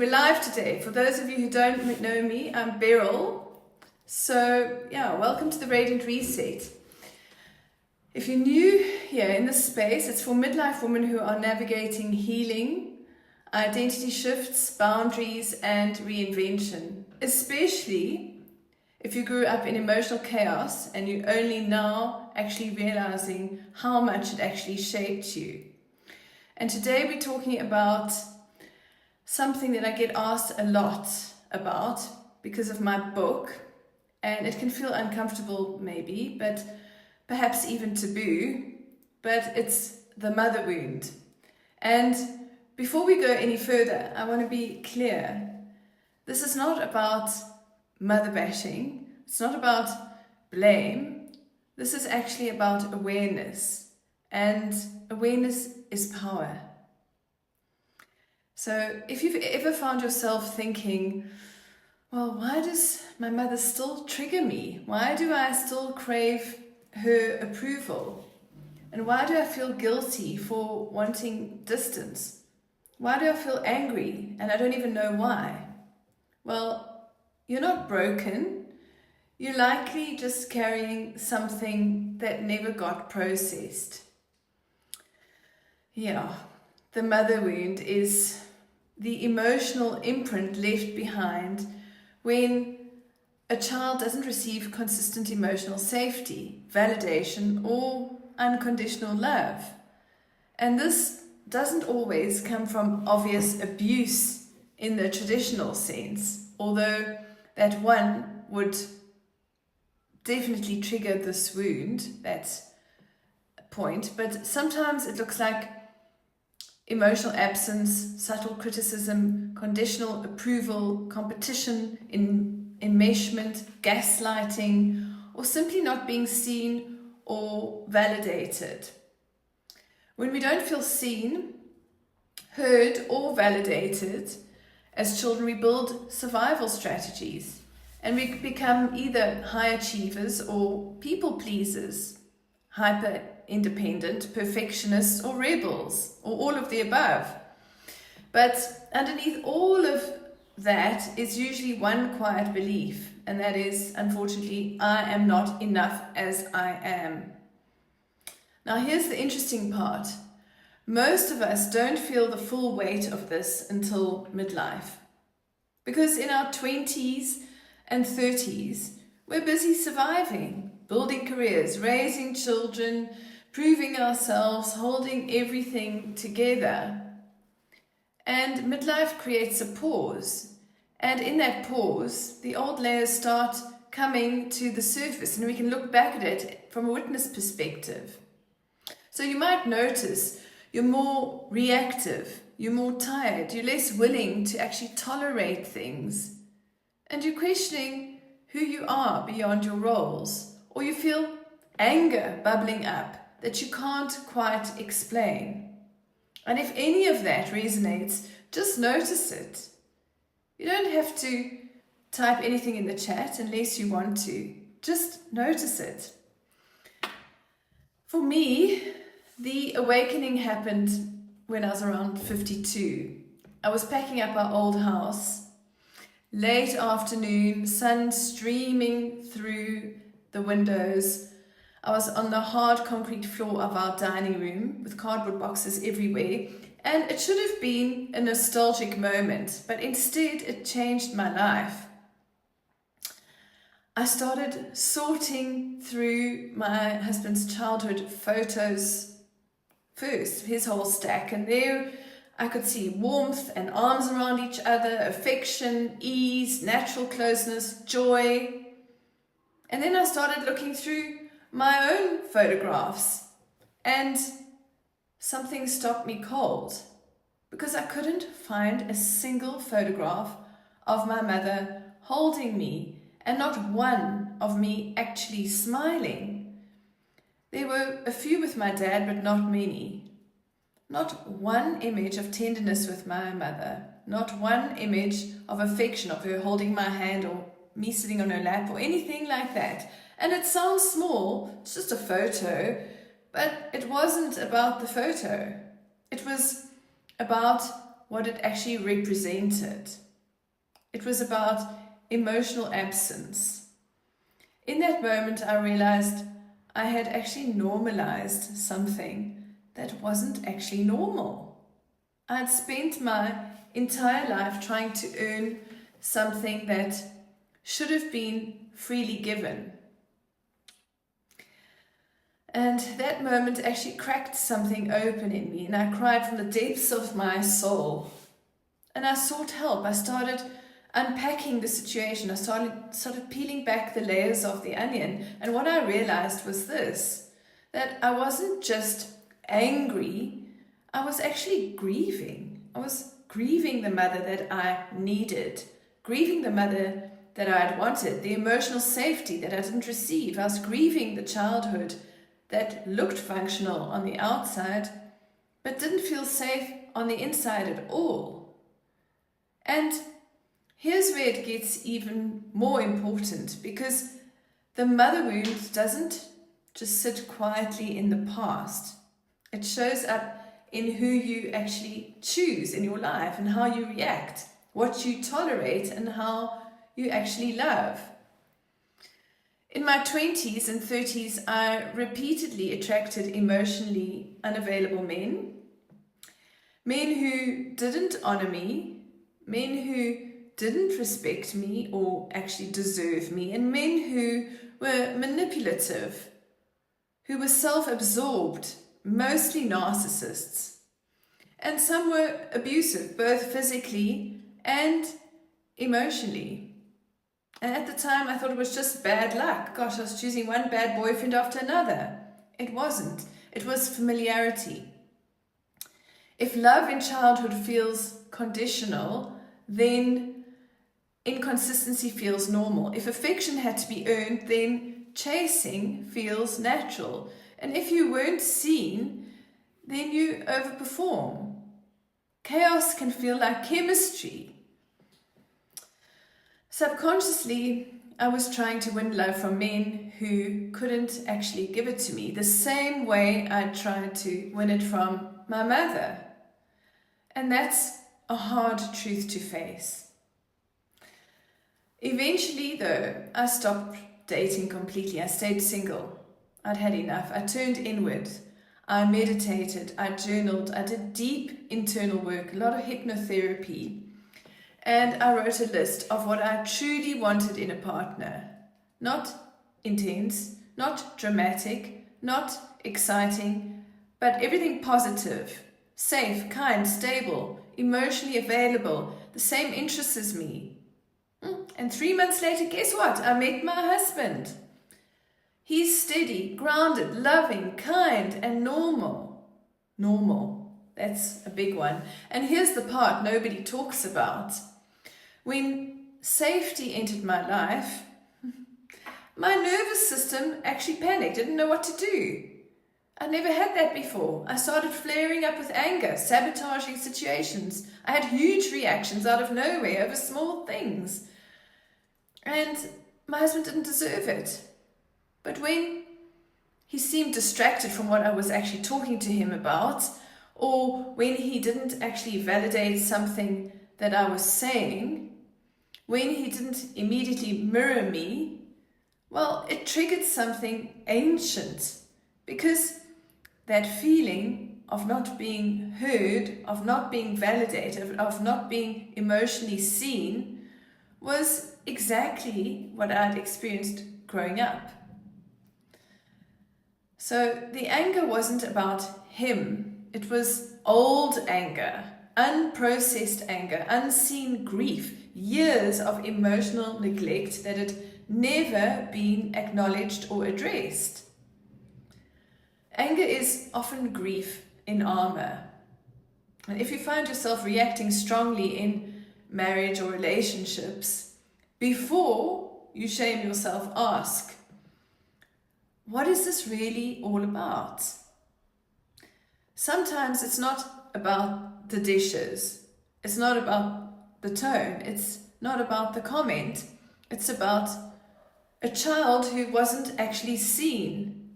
we're live today. For those of you who don't know me, I'm Beryl. So yeah, welcome to the Radiant Reset. If you're new here in this space, it's for midlife women who are navigating healing, identity shifts, boundaries, and reinvention. Especially if you grew up in emotional chaos and you're only now actually realizing how much it actually shaped you. And today we're talking about something that I get asked a lot about because of my book, and it can feel uncomfortable maybe, but perhaps even taboo, but it's the mother wound. And before we go any further, I want to be clear. This is not about mother bashing. It's not about blame. This is actually about awareness, and awareness is power. So if you've ever found yourself thinking, well, why does my mother still trigger me? Why do I still crave her approval? And why do I feel guilty for wanting distance? Why do I feel angry and I don't even know why? Well, you're not broken. You're likely just carrying something that never got processed. Yeah, the mother wound is the emotional imprint left behind when a child doesn't receive consistent emotional safety, validation, or unconditional love. And this doesn't always come from obvious abuse in the traditional sense, although that one would definitely trigger this wound, that point. But sometimes it looks like emotional absence, subtle criticism, conditional approval, competition, enmeshment, gaslighting, or simply not being seen or validated. When we don't feel seen, heard, or validated, as children we build survival strategies, and we become either high achievers or people pleasers, hyper independent, perfectionists, or rebels, or all of the above. But underneath all of that is usually one quiet belief, and that is, unfortunately, I am not enough as I am. Now here's the interesting part. Most of us don't feel the full weight of this until midlife. Because in our 20s and 30s, we're busy surviving, building careers, raising children, proving ourselves, holding everything together. And midlife creates a pause. And in that pause, the old layers start coming to the surface, and we can look back at it from a witness perspective. So you might notice you're more reactive, you're more tired, you're less willing to actually tolerate things, and you're questioning who you are beyond your roles, or you feel anger bubbling up that you can't quite explain. And if any of that resonates, just notice it. You don't have to type anything in the chat unless you want to. Just notice it. For me, the awakening happened when I was around 52. I was packing up our old house, late afternoon, sun streaming through the windows. I was on the hard concrete floor of our dining room with cardboard boxes everywhere, and it should have been a nostalgic moment, but instead it changed my life. I started sorting through my husband's childhood photos first, his whole stack, and there I could see warmth and arms around each other, affection, ease, natural closeness, joy. And then I started looking through my own photographs, and something stopped me cold because I couldn't find a single photograph of my mother holding me, and not one of me actually smiling. There were a few with my dad, but not many. Not one image of tenderness with my mother, not one image of affection, of her holding my hand or me sitting on her lap or anything like that. And it sounds small, it's just a photo, but it wasn't about the photo. It was about what it actually represented. It was about emotional absence. In that moment, I realized I had actually normalized something that wasn't actually normal. I had spent my entire life trying to earn something that should have been freely given. And that moment actually cracked something open in me, and I cried from the depths of my soul. And I sought help. I started unpacking the situation. I started peeling back the layers of the onion. And what I realized was this, that I wasn't just angry, I was actually grieving. I was grieving the mother that I needed, grieving the mother that I had wanted, the emotional safety that I didn't receive. I was grieving the childhood that looked functional on the outside, but didn't feel safe on the inside at all. And here's where it gets even more important, because the mother wound doesn't just sit quietly in the past. It shows up in who you actually choose in your life and how you react, what you tolerate and how you actually love. In my 20s and 30s, I repeatedly attracted emotionally unavailable men who didn't honor me, men who didn't respect me or actually deserve me, and men who were manipulative, who were self-absorbed, mostly narcissists. And some were abusive, both physically and emotionally. And at the time, I thought it was just bad luck. Gosh, I was choosing one bad boyfriend after another. It wasn't. It was familiarity. If love in childhood feels conditional, then inconsistency feels normal. If affection had to be earned, then chasing feels natural. And if you weren't seen, then you overperform. Chaos can feel like chemistry. Subconsciously, I was trying to win love from men who couldn't actually give it to me, the same way I tried to win it from my mother. And that's a hard truth to face. Eventually, though, I stopped dating completely. I stayed single. I'd had enough. I turned inward. I meditated. I journaled. I did deep internal work, a lot of hypnotherapy. And I wrote a list of what I truly wanted in a partner. Not intense, not dramatic, not exciting, but everything positive, safe, kind, stable, emotionally available, the same interests as me. And 3 months later, guess what? I met my husband. He's steady, grounded, loving, kind, and normal. Normal. That's a big one. And here's the part nobody talks about. When safety entered my life, my nervous system actually panicked. I didn't know what to do. I never had that before. I started flaring up with anger, sabotaging situations. I had huge reactions out of nowhere over small things. And my husband didn't deserve it. But when he seemed distracted from what I was actually talking to him about, or when he didn't actually validate something that I was saying, when he didn't immediately mirror me, well, it triggered something ancient, because that feeling of not being heard, of not being validated, of not being emotionally seen was exactly what I'd experienced growing up. So the anger wasn't about him. It was old anger, unprocessed anger, unseen grief, years of emotional neglect that had never been acknowledged or addressed. Anger is often grief in armor. And if you find yourself reacting strongly in marriage or relationships, before you shame yourself, ask, what is this really all about? Sometimes it's not about the dishes. It's not about the tone. It's not about the comment. It's about a child who wasn't actually seen.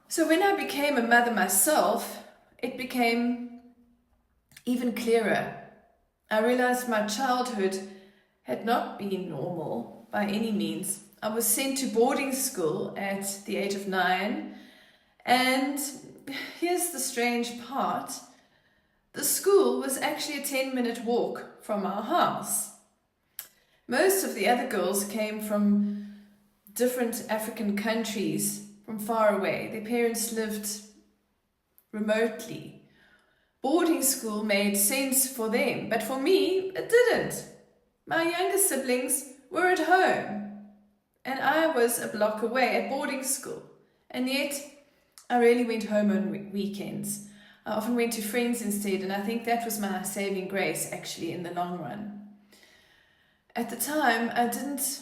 So when I became a mother myself, it became even clearer. I realized my childhood had not been normal by any means. I was sent to boarding school at the age of 9, and here's the strange part. The school was actually a 10-minute walk from our house. Most of the other girls came from different African countries, from far away. Their parents lived remotely. Boarding school made sense for them, but for me, it didn't. My younger siblings were at home, and I was a block away at boarding school. And yet, I rarely went home on weekends. I often went to friends instead, and I think that was my saving grace, actually, in the long run. At the time, I didn't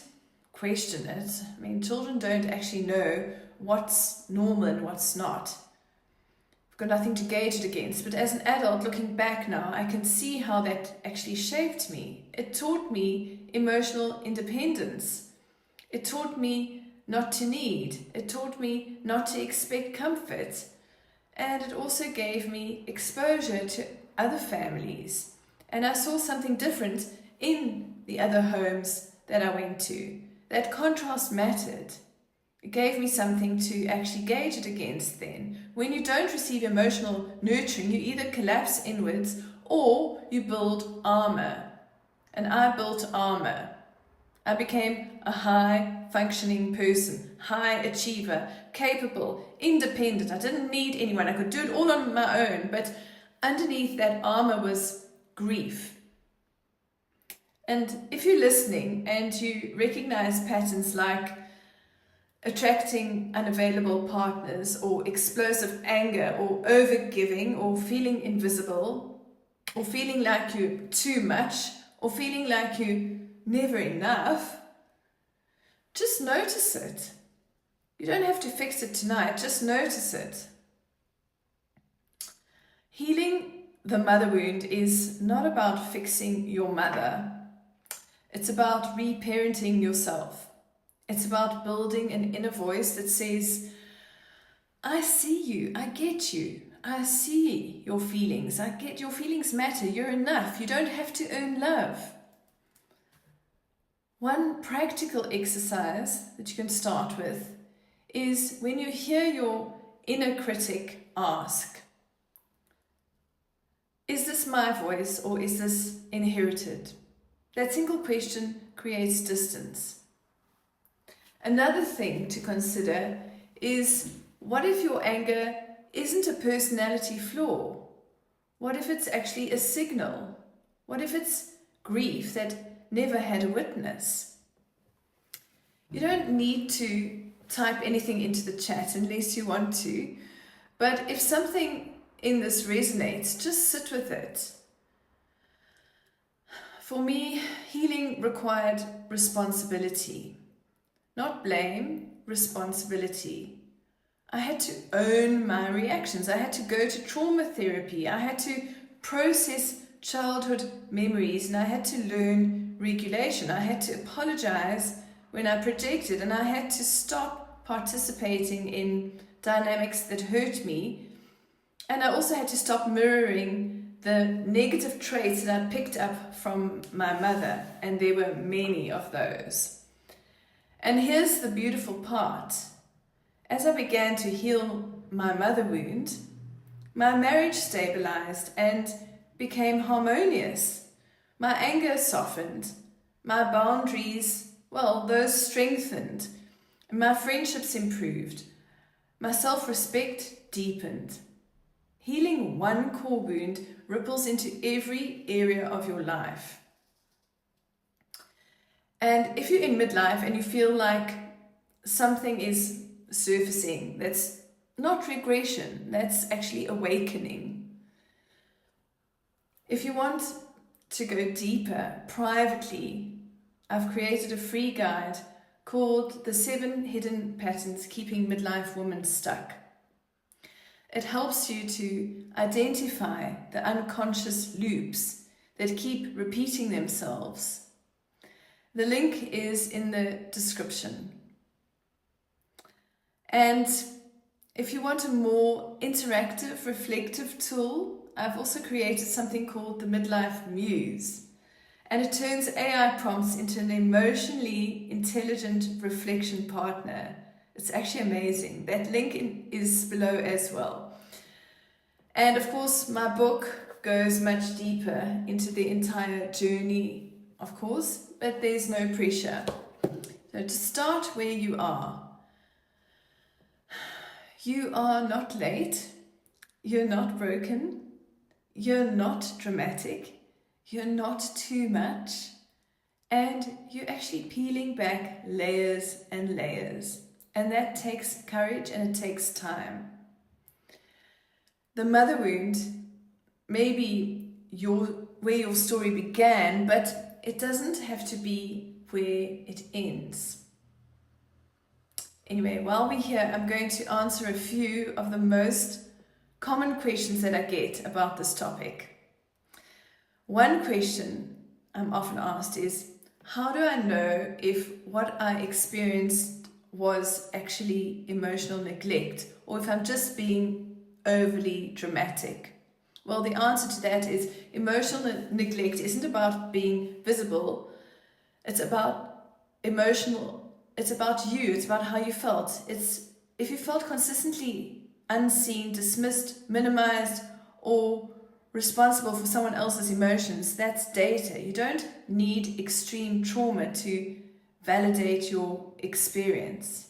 question it. I mean, children don't actually know what's normal and what's not. I've got nothing to gauge it against, but as an adult, looking back now, I can see how that actually shaped me. It taught me emotional independence. It taught me not to need. It taught me not to expect comfort. And it also gave me exposure to other families. And I saw something different in the other homes that I went to. That contrast mattered. It gave me something to actually gauge it against then. When you don't receive emotional nurturing, you either collapse inwards or you build armor. And I built armor. I became a high-functioning person, high achiever, capable, independent. I didn't need anyone. I could do it all on my own. But underneath that armor was grief. And if you're listening and you recognize patterns like attracting unavailable partners, or explosive anger, or overgiving, or feeling invisible, or feeling like you're too much, or feeling like you're never enough, just notice it. You don't have to fix it tonight, just notice it. Healing the mother wound is not about fixing your mother. It's about reparenting yourself. It's about building an inner voice that says, I see you, I get you, I see your feelings, I get your feelings matter, you're enough, you don't have to earn love. One practical exercise that you can start with is when you hear your inner critic ask, is this my voice or is this inherited? That single question creates distance. Another thing to consider is, what if your anger isn't a personality flaw? What if it's actually a signal? What if it's grief that never had a witness? You don't need to type anything into the chat unless you want to, but if something in this resonates, just sit with it. For me, healing required responsibility. Not blame, responsibility. I had to own my reactions. I had to go to trauma therapy. I had to process childhood memories, and I had to learn regulation. I had to apologize when I projected, and I had to stop participating in dynamics that hurt me. And I also had to stop mirroring the negative traits that I picked up from my mother, and there were many of those. And here's the beautiful part. As I began to heal my mother wound, my marriage stabilized and became harmonious. My anger softened. My boundaries, well, those strengthened. My friendships improved. My self-respect deepened. Healing one core wound ripples into every area of your life. And if you're in midlife and you feel like something is surfacing, that's not regression, that's actually awakening. If you want to go deeper, privately, I've created a free guide called The 7 Hidden Patterns Keeping Midlife Women Stuck. It helps you to identify the unconscious loops that keep repeating themselves. The link is in the description. And if you want a more interactive, reflective tool, I've also created something called the Midlife Muse. And it turns AI prompts into an emotionally intelligent reflection partner. It's actually amazing. That link is below as well. And of course, my book goes much deeper into the entire journey, of course, but there's no pressure. So to start where you are. You are not late. You're not broken. You're not dramatic. You're not too much. And you're actually peeling back layers and layers. And that takes courage and it takes time. The mother wound may be where your story began, but it doesn't have to be where it ends. Anyway, while we're here, I'm going to answer a few of the most common questions that I get about this topic. One question I'm often asked is, how do I know if what I experienced was actually emotional neglect, or if I'm just being overly dramatic? Well, the answer to that is emotional neglect isn't about being visible. It's about it's about you. It's about how you felt. If you felt consistently unseen, dismissed, minimized, or responsible for someone else's emotions, that's data. You don't need extreme trauma to validate your experience.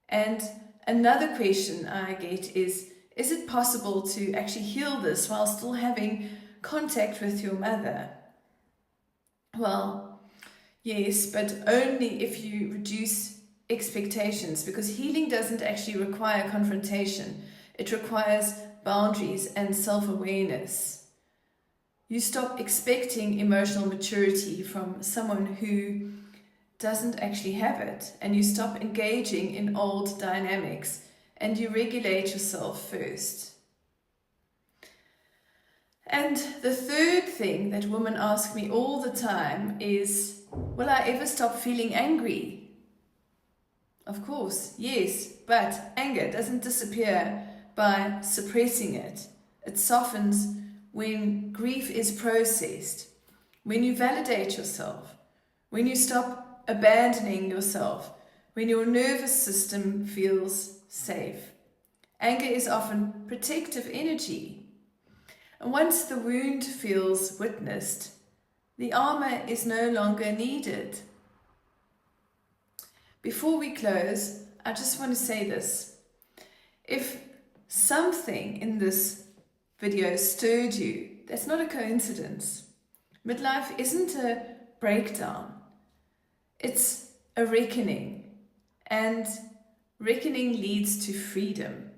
And another question I get is it possible to actually heal this while still having contact with your mother? Well, yes, but only if you reduce expectations, because healing doesn't actually require confrontation. It requires boundaries and self-awareness. You stop expecting emotional maturity from someone who doesn't actually have it, and you stop engaging in old dynamics, and you regulate yourself first. And the third thing that women ask me all the time is, will I ever stop feeling angry? Of course, yes, but anger doesn't disappear by suppressing it. It softens when grief is processed, when you validate yourself, when you stop abandoning yourself, when your nervous system feels safe. Anger is often protective energy. And once the wound feels witnessed, the armor is no longer needed. Before we close, I just want to say this. If something in this video stirred you, that's not a coincidence. Midlife isn't a breakdown. It's a reckoning. And reckoning leads to freedom.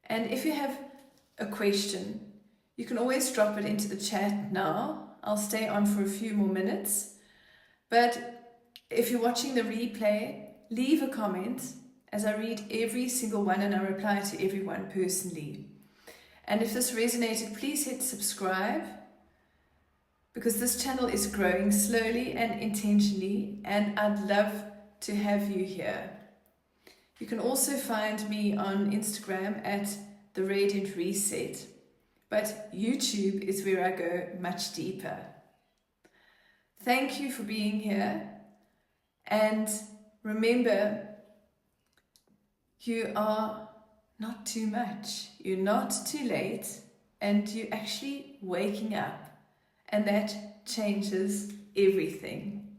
And if you have a question, you can always drop it into the chat now. I'll stay on for a few more minutes. But if you're watching the replay, leave a comment, as I read every single one and I reply to everyone personally. And if this resonated, please hit subscribe, because this channel is growing slowly and intentionally, and I'd love to have you here. You can also find me on Instagram at The Radiant Reset, but YouTube is where I go much deeper. Thank you for being here, and remember, you are not too much, you're not too late, and you're actually waking up, and that changes everything.